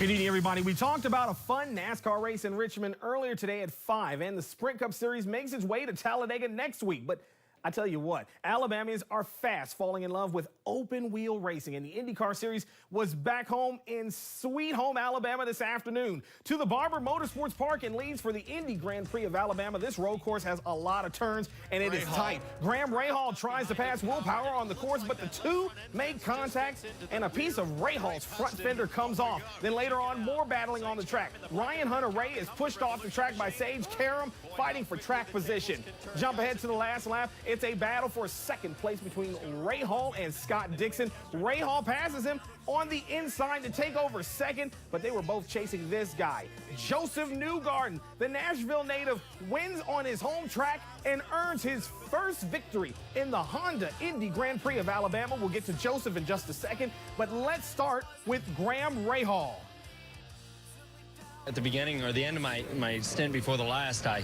Good evening, everybody. We talked about a fun NASCAR race in Richmond earlier today at 5, and the Sprint Cup Series makes its way to Talladega next week. But I tell you what, Alabamians are fast falling in love with open-wheel racing, and the IndyCar Series was back home in Sweet Home, Alabama this afternoon. To the Barber Motorsports Park in Leeds for the Indy Grand Prix of Alabama. This road course has a lot of turns, and it is tight. Graham Rahal tries to pass Will Power on the course, but the two make contact, and a piece of Rahal's front fender comes off. Then later on, more battling on the track. Ryan Hunter-Reay is pushed off the track by Sage Karam, fighting for track position. Jump ahead to the last lap. It's a battle for second place between Rahal and Scott Dixon. Rahal passes him on the inside to take over second, but they were both chasing this guy. Josef Newgarden, the Nashville native, wins on his home track and earns his first victory in the Honda Indy Grand Prix of Alabama. We'll get to Josef in just a second, but let's start with Graham Rahal. At the beginning or the end of my stint before the last, I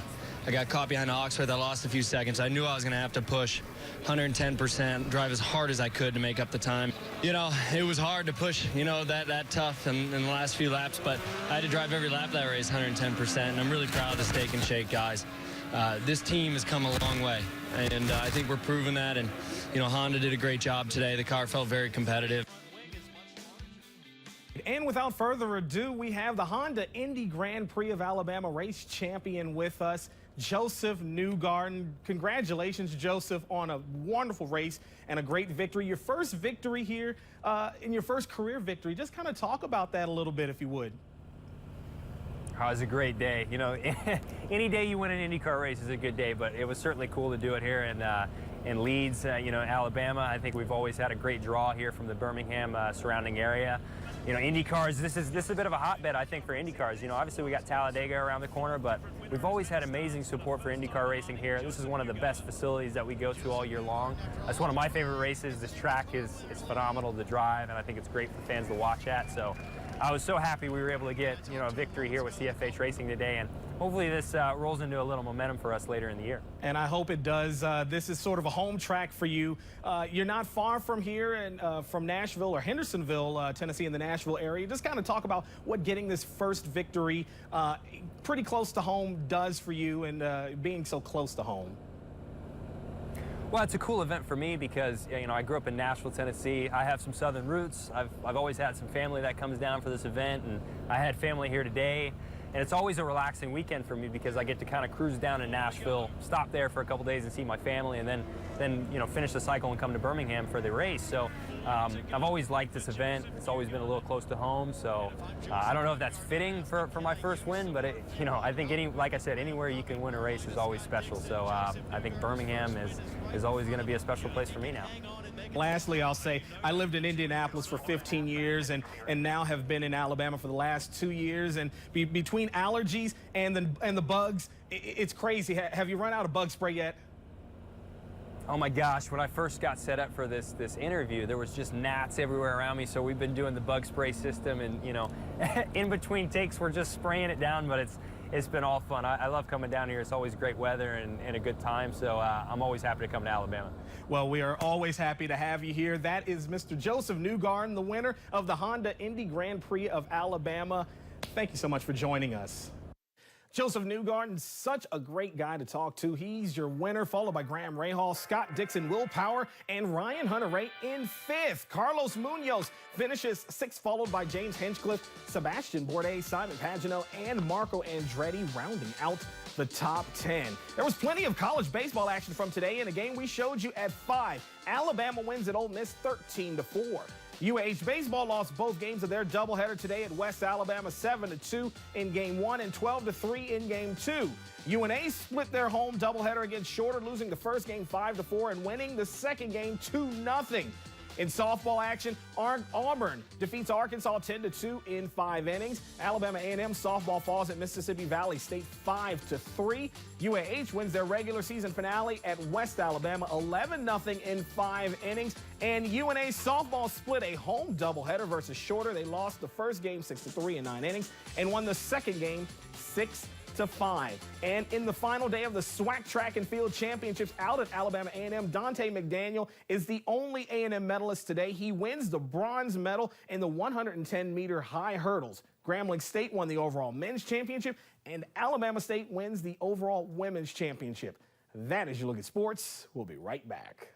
got caught behind Oxford. I lost a few seconds. I knew I was going to have to push 110%, drive as hard as I could to make up the time. You know, it was hard to push, that tough in the last few laps, but I had to drive every lap of that race 110%, and I'm really proud of the Steak and Shake guys. This team has come a long way, and I think we're proving that, and, Honda did a great job today. The car felt very competitive. And without further ado, we have the Honda Indy Grand Prix of Alabama race champion with us, Josef Newgarden. Congratulations, Josef, on a wonderful race and a great victory. Your first victory here, in your first career victory. Just kind of talk about that a little bit, if you would. Oh, it was a great day. Any day you win an IndyCar race is a good day, but it was certainly cool to do it here in Leeds, Alabama. I think we've always had a great draw here from the Birmingham surrounding area. IndyCars, this is a bit of a hotbed, I think, for IndyCars. Obviously we got Talladega around the corner, but we've always had amazing support for IndyCar racing here. This is one of the best facilities that we go to all year long. That's one of my favorite races. This track is phenomenal to drive, and I think it's great for fans to watch at. So I was so happy we were able to get a victory here with CFH Racing today, and hopefully this rolls into a little momentum for us later in the year. And I hope it does. This is sort of a home track for you. You're not far from here and from Nashville or Hendersonville, Tennessee, in the Nashville area. Just kind of talk about what getting this first victory pretty close to home does for you, and being so close to home. Well, it's a cool event for me because, I grew up in Nashville, Tennessee. I have some Southern roots. I've always had some family that comes down for this event, and I had family here today. And it's always a relaxing weekend for me because I get to kind of cruise down to Nashville, stop there for a couple days and see my family, and then finish the cycle and come to Birmingham for the race. So I've always liked this event. It's always been a little close to home. So I don't know if that's fitting for my first win, but I think like I said, anywhere you can win a race is always special. So I think Birmingham is always going to be a special place for me now. Lastly, I'll say I lived in Indianapolis for 15 years and now have been in Alabama for the last 2 years. And between allergies and the bugs, it's crazy. Have you run out of bug spray yet? Oh my gosh, when I first got set up for this interview, there was just gnats everywhere around me, so we've been doing the bug spray system, and in between takes we're just spraying it down, but it's been all fun. I love coming down here. It's always great weather and a good time, so I'm always happy to come to Alabama. Well, we are always happy to have you here. That is Mr. Josef Newgarden, the winner of the Honda Indy Grand Prix of Alabama. Thank you so much for joining us. Josef Newgarden, such a great guy to talk to. He's your winner, followed by Graham Rahal, Scott Dixon, Will Power, and Ryan Hunter-Reay in 5th. Carlos Munoz finishes 6th, followed by James Hinchcliffe, Sebastian Bourdais, Simon Pagenaud, and Marco Andretti rounding out the top 10. There was plenty of college baseball action from today in a game we showed you at 5. Alabama wins at Ole Miss 13-4. UAH baseball lost both games of their doubleheader today at West Alabama 7-2 in Game 1 and 12-3 in Game 2. UNA split their home doubleheader against Shorter, losing the first game 5-4 and winning the second game 2-0. In softball action, Auburn defeats Arkansas 10-2 in 5 innings. Alabama A&M softball falls at Mississippi Valley State 5-3. UAH wins their regular season finale at West Alabama 11-0 in 5 innings. And UNA softball split a home doubleheader versus Shorter. They lost the first game 6-3 in 9 innings and won the second game 6-5. 6-5. And in the final day of the SWAC Track and Field Championships out at Alabama A&M, Dante McDaniel is the only A&M medalist today. He wins the bronze medal in the 110-meter high hurdles. Grambling State won the overall men's championship, and Alabama State wins the overall women's championship. That is your look at sports. We'll be right back.